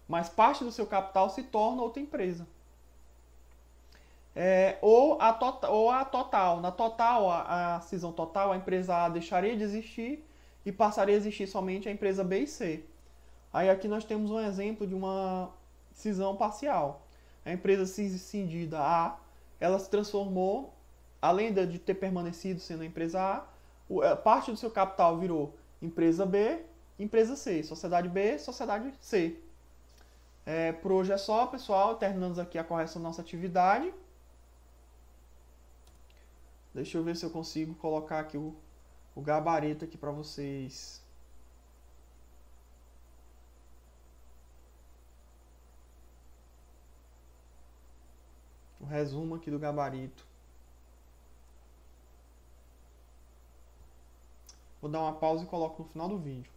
Mas parte do seu capital se torna outra empresa. Ou a total. Na total, a cisão total, a empresa A deixaria de existir e passaria a existir somente a empresa B e C. Aí aqui nós temos um exemplo de uma cisão parcial. A empresa cindida A, ela se transformou, além de ter permanecido sendo a empresa A, parte do seu capital virou empresa B, empresa C, sociedade B, sociedade C. Por hoje é só, pessoal. Terminamos aqui a correção da nossa atividade. Deixa eu ver se eu consigo colocar aqui o gabarito aqui para vocês. O resumo aqui do gabarito. Vou dar uma pausa e coloco no final do vídeo.